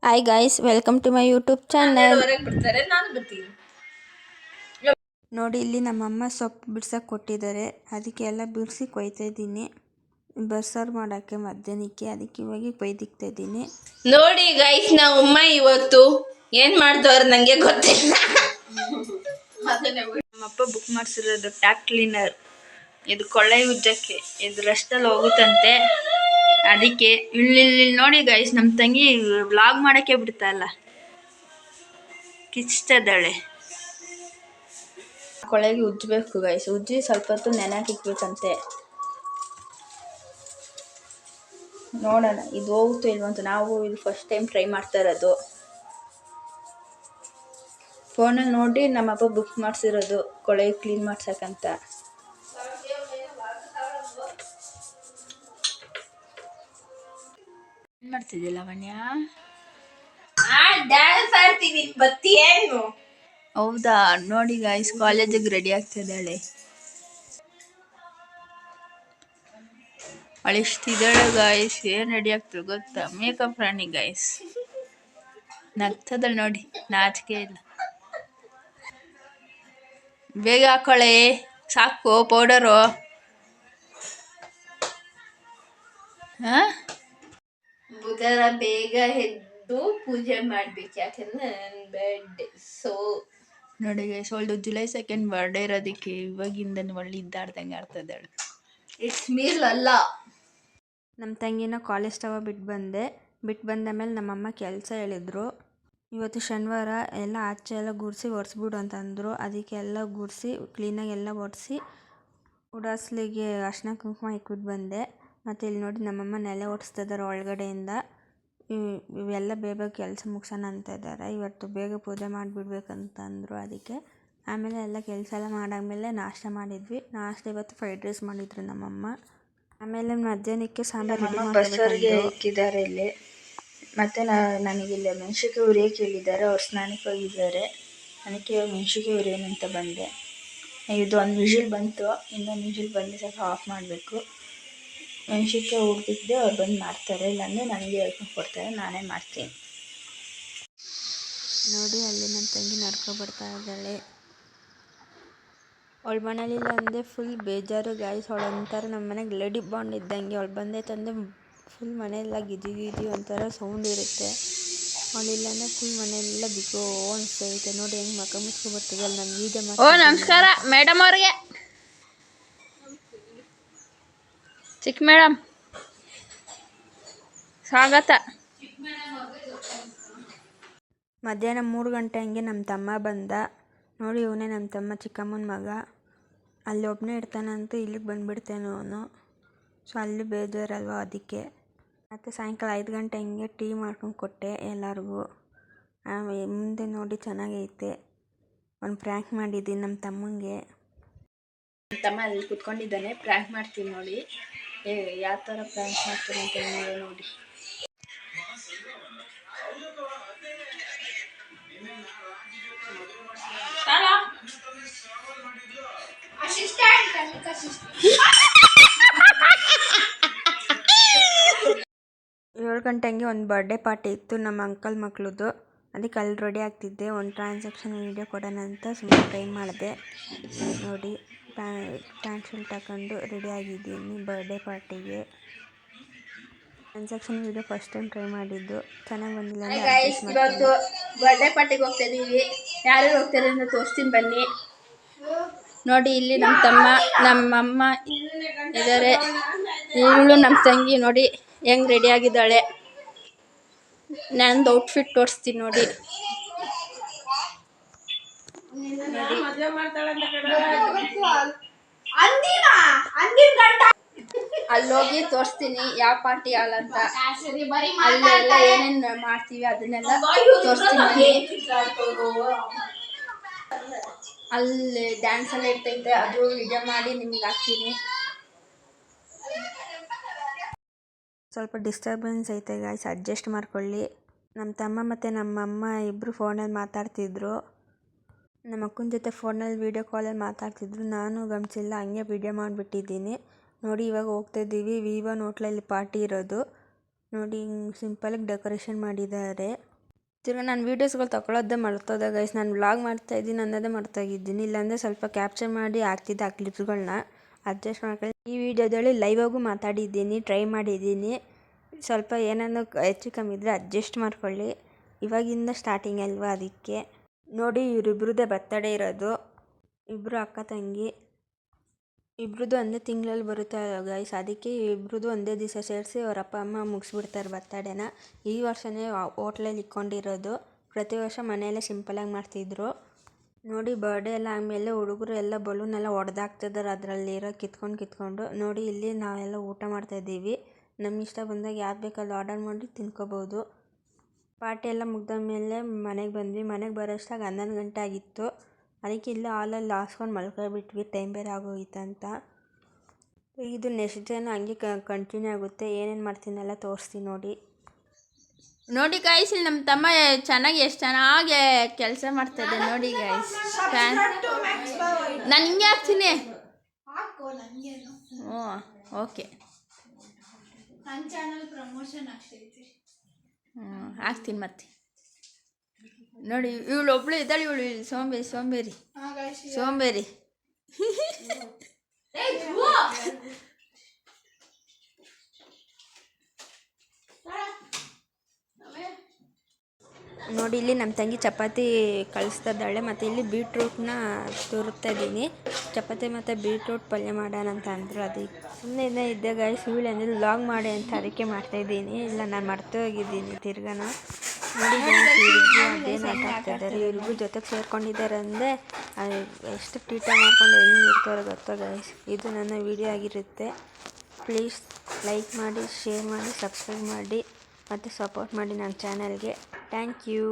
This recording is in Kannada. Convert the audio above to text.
Hi guys, welcome to my YouTube channel. ನೋಡಿ, ಇಲ್ಲಿ ನಮ್ಮಮ್ಮ ಸೊಪ್ಪು ಬಿಡ್ಸಕ್ಕೆ ಕೊಟ್ಟಿದ್ದಾರೆ. ಅದಕ್ಕೆ ಎಲ್ಲ ಬಿಡಿಸಿ ಕೊಯ್ತಾ ಇದ್ದೀನಿ. ಬಸ್ಸಾರು ಮಾಡೋಕ್ಕೆ ಮಧ್ಯಾಹ್ನಕ್ಕೆ, ಅದಕ್ಕೆ ಇವಾಗ ಕೊಯ್ದಿಕ್ತಾ ಇದ್ದೀನಿ. ನೋಡಿ ಗೈಸ್, ನಮ್ಮಮ್ಮ ಇವತ್ತು ಏನು ಮಾಡ್ದವ್ರು ನನಗೆ ಗೊತ್ತಿಲ್ಲ. ನಮ್ಮಪ್ಪ ಬುಕ್ ಮಾಡಿಸಿರೋದು ಟ್ಯಾಪ್ ಕ್ಲೀನರ್. ಇದು ಕೊಳ್ಳೆ ಉಜ್ಜಕ್ಕೆ, ಇದು ರಸ್ಟಲ್ಲಿ ಹೋಗುತ್ತಂತೆ. ಅದಕ್ಕೆ ಇಲ್ಲಿ ನೋಡಿ ಗೈಸ್, ನಮ್ಮ ತಂಗಿ ವ್ಲಾಗ್ ಮಾಡೋಕ್ಕೆ ಬಿಡ್ತಾಯಿಲ್ಲ, ಕಿಚ್ತದಾಳೆ. ಕೊಳೆಗೆ ಉಜ್ಜಬೇಕು ಗೈಸ್. ಉಜ್ಜಿ ಸ್ವಲ್ಪ ಹೊತ್ತು ನೆನಕಿಕ್ಬೇಕಂತೆ. ನೋಡೋಣ ಇದು ಹೋಗುತ್ತೋ ಇಲ್ವಂತ. ನಾವು ಇದು ಫಸ್ಟ್ ಟೈಮ್ ಟ್ರೈ ಮಾಡ್ತಾ ಇರೋದು. ಫೋನಲ್ಲಿ ನೋಡಿ ನಮ್ಮಪ್ಪ ಬುಕ್ ಮಾಡಿಸಿರೋದು ಕೊಳೆ ಕ್ಲೀನ್ ಮಾಡ್ಸಕ್ಕಂತ. ಏನ್ ಮಾಡ್ತಿದ್ದೆ ಲಾವಣ್ಯ? ಡ್ಯಾನ್ಸ್ ಆಡ್ತೀನಿ ಬತ್ತಿ ಏನು? ಹೌದಾ? ನೋಡಿ ಗೈಸ್, ಕಾಲೇಜಿಗೆ ರೆಡಿ ಆಗ್ತಿದ್ದಾಳೆ. ಅವಳಿಷ್ಟಿದ್ದಾಳೆ ಗೈಸ್. ಏನು ರೆಡಿ ಆಗ್ತದೆ ಗೊತ್ತಾ? ಮೇಕಪ್ ರಾಣಿ ಗೈಸ್. ನಗ್ತದಳು ನೋಡಿ, ನಾಚಿಕೆ ಇಲ್ಲ. ಬೇಗ ಹಾಕೊಳ್ಳೆ, ಸಾಕು ಪೌಡರು. ಬುಧವಾರ ಬೇಗ ಎದ್ದು ಪೂಜೆ ಮಾಡ್ಬೇಕು, ಯಾಕಂದ್ರೆ ನನ್ನ ಬರ್ಡೇ. ಸೊ ನೋಡಿ ಗೈಸ್, ಅವಳದು ಜುಲೈ 2 ಬರ್ಡೇ ಇರೋದಕ್ಕೆ ಇವಾಗಿಂದ ಒಳ್ಳೆ ಇದ್ದಾಡ್ದಂಗೆ ಆಡ್ತಿದ್ದಾಳೆ. ಇಟ್ಸ್ ಮೀಲ್ ಅಲ್ಲ. ನಮ್ಮ ತಂಗಿನ ಕಾಲೇಜ್ ಬಿಟ್ಟು ಬಂದ ಮೇಲೆ ನಮ್ಮಮ್ಮ ಕೆಲಸ ಹೇಳಿದ್ರು. ಇವತ್ತು ಶನಿವಾರ, ಎಲ್ಲ ಆಚೆ ಎಲ್ಲ ಗುಡಿಸಿ ಒರೆಸ್ಬಿಡು ಅಂತಂದರು. ಅದಕ್ಕೆಲ್ಲ ಗುಡಿಸಿ ಕ್ಲೀನಾಗಿ ಎಲ್ಲ ಒರೆಸಿ ಉಡಾಸ್ಲಿಗೆ ಅರ್ಶಿನ ಕುಂಕುಮ ಇಕ್ಬಿಟ್ಟು ಬಂದೆ. ಮತ್ತು ಇಲ್ಲಿ ನೋಡಿ ನಮ್ಮಮ್ಮ ನೆಲೆ ಒರೆಸ್ತಿದ್ದಾರೆ ಒಳಗಡೆಯಿಂದ. ಇವೆಲ್ಲ ಬೇಗ ಕೆಲಸ ಮುಗಿಸೋಣ ಅಂತ ಇದ್ದಾರೆ. ಇವತ್ತು ಬೇಗ ಪೂಜೆ ಮಾಡಿಬಿಡ್ಬೇಕಂತಂದರು. ಅದಕ್ಕೆ ಆಮೇಲೆ ಎಲ್ಲ ಕೆಲಸ ಎಲ್ಲ ಮಾಡಾದ್ಮೇಲೆ ನಾಷ್ಟ ಮಾಡಿದ್ವಿ. ನಾಷ್ಟ ಇವತ್ತು ಫ್ರೈಡ್ ರೈಸ್ ಮಾಡಿದ್ರು ನಮ್ಮಮ್ಮ. ಆಮೇಲೆ ಮಧ್ಯಾಹ್ನಕ್ಕೆ ಸಾಂಬಾರು ರೆಡಿ ಬಸ್ಸರಿಗೆ ಇಕ್ಕಿದ್ದಾರೆ ಇಲ್ಲಿ. ಮತ್ತು ನನಗಿಲ್ಲಿ ಮೆಣಸಿನ್ಕಾಯಿ ಉರಿಯೋಕೆ ಹೇಳಿದ್ದಾರೆ. ಅವ್ರು ಸ್ನಾನಕ್ಕೆ ಹೋಗಿದ್ದಾರೆ. ಅದಕ್ಕೆ ಮೆಣಸಿನ್ಕಾಯಿ ಉರಿಯೋಣಂತ ಬಂದೆ. ಇದು ಒಂದು ವಿಷಲ್ ಬಂತು, ಇನ್ನೊಂದು ವಿಷಲ್ ಬಂದು ಸ್ವಲ್ಪ ಆಫ್ ಮಾಡಬೇಕು. ಮೆಣಸಿನ್ಕಾಯಿ ಹುರಿದಿದ್ದೆ ಅವ್ರು ಬಂದು ಮಾಡ್ತಾರೆ, ಇಲ್ಲಾಂದರೆ ನನಗೆ ಹೇಳ್ಕೊಂಡು ಕೊಡ್ತಾರೆ, ನಾನೇ ಮಾಡ್ತೀನಿ. ನೋಡಿ, ಅಲ್ಲಿ ನನ್ನ ತಂಗಿ ನಡ್ಕೊಬರ್ತಾ ಇದ್ದಾಳೆ. ಅವಳು ಮನೇಲಿಲ್ಲ ಅಂದರೆ ಫುಲ್ ಬೇಜಾರು ಗಾಯ್ಸ್. ಅವಳು ಒಂಥರ ನಮ್ಮ ಮನೆಗೆ ಲೇಡಿ ಬಾಂಡ್ ಇದ್ದಂಗೆ. ಅವಳು ಬಂದೈತಂದರೆ ಫುಲ್ ಮನೆಯೆಲ್ಲ ಗಿಜಿ ಒಂಥರ ಸೌಂಡ್ ಇರುತ್ತೆ. ಅವಳಿಲ್ಲ ಅಂದರೆ ಫುಲ್ ಮನೆಯೆಲ್ಲ ಬಿಗೋ ಅನಿಸ್ತೈತೆ. ನೋಡಿ ಹೆಂಗೆ ಮಕ್ಕ ಮುಚ್ಕೊಬರ್ತದಲ್ಲ. ನಾನು ವೀಡಿಯೋ ಮಾಡಿ. ಓ ನಮಸ್ಕಾರ ಮೇಡಮ್ ಅವ್ರಿಗೆ. ಚಿಕ್ಕ ಮೇಡಮ್ ಸ್ವಾಗತ. ಮಧ್ಯಾಹ್ನ 3 ಗಂಟೆ ಹಂಗೆ ನಮ್ಮ ತಮ್ಮ ಬಂದ. ನೋಡಿ, ಇವನೇ ನಮ್ಮ ತಮ್ಮ, ಚಿಕ್ಕಮ್ಮನ ಮಗ. ಅಲ್ಲಿ ಒಬ್ಬನೇ ಇರ್ತಾನಂತೂ ಇಲ್ಲಿಗೆ ಬಂದುಬಿಡ್ತೇನೆ ಅವನು. ಸೊ ಅಲ್ಲಿ ಬೇಜಾರಲ್ವ, ಅದಕ್ಕೆ. ಮತ್ತು ಸಾಯಂಕಾಲ 5 ಗಂಟೆ ಹಂಗೆ ಟೀ ಮಾಡ್ಕೊಂಡು ಕೊಟ್ಟೆ ಎಲ್ಲರಿಗೂ. ಮುಂದೆ ನೋಡಿ ಚೆನ್ನಾಗೈತೆ. ಒಂದು ಪ್ರ್ಯಾಂಕ್ ಮಾಡಿದ್ದೀನಿ ನಮ್ಮ ತಮ್ಮಂಗೆ. ನಮ್ಮ ತಮ್ಮ ಅಲ್ಲಿ ಕುತ್ಕೊಂಡಿದ್ದಾನೆ. ಪ್ರ್ಯಾಂಕ್ ಮಾಡ್ತೀನಿ ನೋಡಿ, ಯಾವ ಥರ ಪ್ರ್ಯಾಂಕ್ ಮಾಡ್ತೀನಿ ಅಂತ ನೋಡಿ. ಏಳು ಗಂಟೆ ಹಂಗೆ ಒಂದು ಬರ್ಡೇ ಪಾರ್ಟಿ ಇತ್ತು ನಮ್ಮ ಅಂಕಲ್ ಮಕ್ಳದ್ದು. ಅದಕ್ಕೆ ಅಲ್ಲಿ ರೆಡಿ ಆಗ್ತಿದ್ದೆ. ಒಂದು ಟ್ರಾನ್ಸಾಕ್ಷನ್ ವೀಡಿಯೋ ಕೊಡೋಣ ಅಂತ ಸುಮ್ಮನೆ ಟ್ರೈ ಮಾಡಿದೆ. ನೋಡಿ, ಪ್ಯಾಂಟ್ ಶರ್ಟ್ ಹಾಕೊಂಡು ರೆಡಿ ಆಗಿದ್ದೀನಿ ಬರ್ಡೇ ಪಾರ್ಟಿಗೆ. Transaction video first time try ಮಾಡಿದ್ದು. ಚೆನ್ನಾಗಿ ಬಂದಿಲ್ಲ ಅಂದರೆ ಇವತ್ತು ಬರ್ಡೇ ಪಾರ್ಟಿಗೆ ಹೋಗ್ತಾ ಇದ್ದೀವಿ. ಯಾರು ಹೋಗ್ತಾರೆ ಅಂತ ತೋರಿಸ್ತೀನಿ ಬನ್ನಿ. ನೋಡಿ, ಇಲ್ಲಿ ನಮ್ಮ ತಮ್ಮ ನಮ್ಮಮ್ಮ ಇದ್ದಾರೆ. ಇವಳು ನಮ್ಮ ತಂಗಿ ನೋಡಿ ಹೆಂಗೆ ರೆಡಿ ಆಗಿದ್ದಾಳೆ. ನಂದು ಔಟ್ಫಿಟ್ ತೋರಿಸ್ತೀನಿ ನೋಡಿ. ಅಲ್ಲೋಗಿ ತೋರಿಸ್ತೀನಿ ಯಾವ ಪಾರ್ಟಿ ಹಾಲ್ ಅಂತ. ಅಲ್ಲೆಲ್ಲ ಏನೇನು ಮಾಡ್ತೀವಿ ಅದನ್ನೆಲ್ಲ ತೋರಿಸ್ತೀನಿ. ಅಲ್ಲಿ ಡ್ಯಾನ್ಸ್ ಎಲ್ಲ ಇರ್ತೈತೆ, ಅದು ವಿಡಿಯೋ ಮಾಡಿ ನಿಮ್ಗೆ ಹಾಕ್ತೀನಿ. ಸ್ವಲ್ಪ ಡಿಸ್ಟರ್ಬೆನ್ಸ್ ಐತೆ ಗಾಯ್ಸ್, ಅಡ್ಜಸ್ಟ್ ಮಾಡ್ಕೊಳ್ಳಿ. ನಮ್ಮ ತಮ್ಮ ಮತ್ತು ನಮ್ಮಮ್ಮ ಇಬ್ಬರು ಫೋನಲ್ಲಿ ಮಾತಾಡ್ತಿದ್ರು. ನಮ್ಮ ಅಕ್ಕನ ಜೊತೆ ಫೋನಲ್ಲಿ ವೀಡಿಯೋ ಕಾಲಲ್ಲಿ ಮಾತಾಡ್ತಿದ್ರು. ನಾನು ಗಮನಿಸಿಲ್ಲ, ಹಂಗೆ ವೀಡಿಯೋ ಮಾಡಿಬಿಟ್ಟಿದ್ದೀನಿ. ನೋಡಿ, ಇವಾಗ ಹೋಗ್ತಾಯಿದ್ದೀವಿ. ವಿವನ್ ಹೋಟ್ಲಲ್ಲಿ ಪಾರ್ಟಿ ಇರೋದು. ನೋಡಿ, ಹಿಂಗೆ ಸಿಂಪಲಾಗಿ ಡೆಕೋರೇಷನ್ ಮಾಡಿದ್ದಾರೆ. ತಿರ್ಗಿ ನಾನು ವೀಡಿಯೋಸ್ಗಳು ತಗೊಳ್ಳೋದೇ ಮರ್ತೋದೆ ಗೈಸ್. ನಾನು ವ್ಲಾಗ್ ಮಾಡ್ತಾಯಿದ್ದೀನಿ ಅನ್ನೋದೇ ಮರ್ತೋಗಿದ್ದೀನಿ. ಇಲ್ಲಾಂದರೆ ಸ್ವಲ್ಪ ಕ್ಯಾಪ್ಚರ್ ಮಾಡಿ ಹಾಕ್ತಿದ್ದೆ ಆ ಕ್ಲಿಪ್ಸ್ಗಳನ್ನ. ಅಡ್ಜಸ್ಟ್ ಮಾಡ್ಕೊಳ್ಳಿ. ಈ ವಿಡಿಯೋದಲ್ಲಿ ಲೈವಾಗೂ ಮಾತಾಡಿದ್ದೀನಿ, ಟ್ರೈ ಮಾಡಿದ್ದೀನಿ. ಸ್ವಲ್ಪ ಏನಾದ್ರು ಹೆಚ್ಚು ಕಮ್ಮಿ ಇದ್ದರೆ ಅಡ್ಜಸ್ಟ್ ಮಾಡ್ಕೊಳ್ಳಿ. ಇವಾಗಿಂದ ಸ್ಟಾರ್ಟಿಂಗ್ ಅಲ್ವಾ, ಅದಕ್ಕೆ. ನೋಡಿ ಇವರಿಬ್ರದ್ದೇ ಬರ್ತಡೇ ಇರೋದು. ಇಬ್ಬರು ಅಕ್ಕ ತಂಗಿ. ಇಬ್ರದ್ದು ಒಂದೇ ತಿಂಗಳಲ್ಲಿ ಬರುತ್ತೆ ಗೈಸ್. ಅದಕ್ಕೆ ಇಬ್ರದ್ದು ಒಂದೇ ದಿವಸ ಸೇರಿಸಿ ಅವ್ರ ಅಪ್ಪ ಅಮ್ಮ ಮುಗಿಸ್ಬಿಡ್ತಾರೆ ಬರ್ತಡೇನ. ಈ ವರ್ಷವೇ ಹೋಟ್ಲಲ್ಲಿ ಇಕ್ಕೊಂಡಿರೋದು. ಪ್ರತಿ ವರ್ಷ ಮನೆಯಲ್ಲೇ ಸಿಂಪಲಾಗಿ ಮಾಡ್ತಿದ್ರು. ನೋಡಿ ಬರ್ಡೇ ಎಲ್ಲ ಆದಮೇಲೆ ಹುಡುಗರು ಎಲ್ಲ ಬಲೂನೆಲ್ಲ ಹೊಡೆದಾಕ್ತಿದ್ದಾರೆ, ಅದರಲ್ಲಿರೋ ಕಿತ್ಕೊಂಡು. ನೋಡಿ ಇಲ್ಲಿ ನಾವೆಲ್ಲ ಊಟ ಮಾಡ್ತಾಯಿದ್ದೀವಿ. ನಮ್ಮ ಇಷ್ಟ ಬಂದಾಗ ಯಾವ್ದು ಬೇಕಲ್ಲಿ ಆರ್ಡರ್ ಮಾಡಿ ತಿನ್ಕೋಬೋದು. ಪಾರ್ಟಿ ಎಲ್ಲ ಮುಗ್ದ ಮೇಲೆ ಮನೆಗೆ ಬಂದ್ವಿ. ಮನೆಗೆ ಬರೋಷ್ಟಾಗ 11 ಗಂಟೆ ಆಗಿತ್ತು. ಅದಕ್ಕೆ ಇಲ್ಲೇ ಹಾಲಲ್ಲಿ ಹಾಸ್ಕೊಂಡು ಮಲ್ಕೊಬಿಟ್ವಿ, ಟೈಮ್ ಬೇರೆ ಆಗೋಗಿತ್ತಂತ. ಇದು ನೆಕ್ಸ್ಟ್ ಡೇನೂ ಹಂಗೆ ಕಂಟಿನ್ಯೂ ಆಗುತ್ತೆ. ಏನೇನು ಮಾಡ್ತೀನೆಲ್ಲ ತೋರಿಸ್ತೀನಿ ನೋಡಿ. ನೋಡಿ ಗೈಸ್, ಇಲ್ಲಿ ನಮ್ಮ ತಮ್ಮ ಎಷ್ಟು ಚೆನ್ನಾಗಿ ಕೆಲಸ ಮಾಡ್ತಾಯಿದ್ದೆ ನೋಡಿ ಗೈಸ್. ನಾನು ಹಿಂಗೆ ಹಾಕ್ತೀನಿ. ಹ್ಞೂ ಓಕೆ, ನನ್ನ ಚಾನಲ್ ಪ್ರಮೋಷನ್ ಆಗ್ತೈತಿ. ಹಾಕ್ತೀನಿ ಮತ್ತೆ. ನೋಡಿ ಇವಳು ಒಬ್ಳು ಇದ್ದಾಳೆ, ಇವಳು ಸೋಂಬೇರಿ. ನೋಡಿ ಇಲ್ಲಿ ನಮ್ಮ ತಂಗಿ ಚಪಾತಿ ಕಳಿಸ್ತಾ ಇದ್ದಾಳೆ. ಮತ್ತು ಇಲ್ಲಿ ಬೀಟ್ರೂಟ್ನ ತುರುತ್ತಾ ಇದ್ದೀನಿ. ಚಪಾತಿ ಮತ್ತು ಬೀಟ್ರೂಟ್ ಪಲ್ಯ ಮಾಡೋಣ ಅಂತ ಅಂದರು. ಅದಕ್ಕೆ ಸುಮ್ಮನೆ ಇದ್ದೆ ಗೈಸ್. ಇವಳು ಅಂದರೆ ವ್ಲಾಗ್ ಮಾಡಿ ಅಂತ ಅದಕ್ಕೆ ಮಾಡ್ತಾಯಿದ್ದೀನಿ. ಇಲ್ಲ ನಾನು ಮರ್ತು ಹೋಗಿದ್ದೀನಿ ತಿರ್ಗಾನ. ನೋಡಿ ಇವ್ರಿಗೂ ಅದೇನು ಆಟ ಆಡ್ತಾಯಿದ್ದಾರೆ. ಇವ್ರಿಗೂ ಜೊತೆಗೆ ಸೇರ್ಕೊಂಡಿದ್ದಾರೆ ಅಂದರೆ ಎಷ್ಟು ತೀಟ ಮಾಡ್ಕೊಂಡು ಹೆಂಗೆ ಇರ್ತಾರೋ ಗೊತ್ತೋ ಗೈಸ್. ಇದು ನನ್ನ ವಿಡಿಯೋ ಆಗಿರುತ್ತೆ. ಪ್ಲೀಸ್ ಲೈಕ್ ಮಾಡಿ, ಶೇರ್ ಮಾಡಿ, ಸಬ್ಸ್ಕ್ರೈಬ್ ಮಾಡಿ ಮತ್ತು ಸಪೋರ್ಟ್ ಮಾಡಿ ನನ್ನ ಚಾನಲ್ಗೆ. Thank you.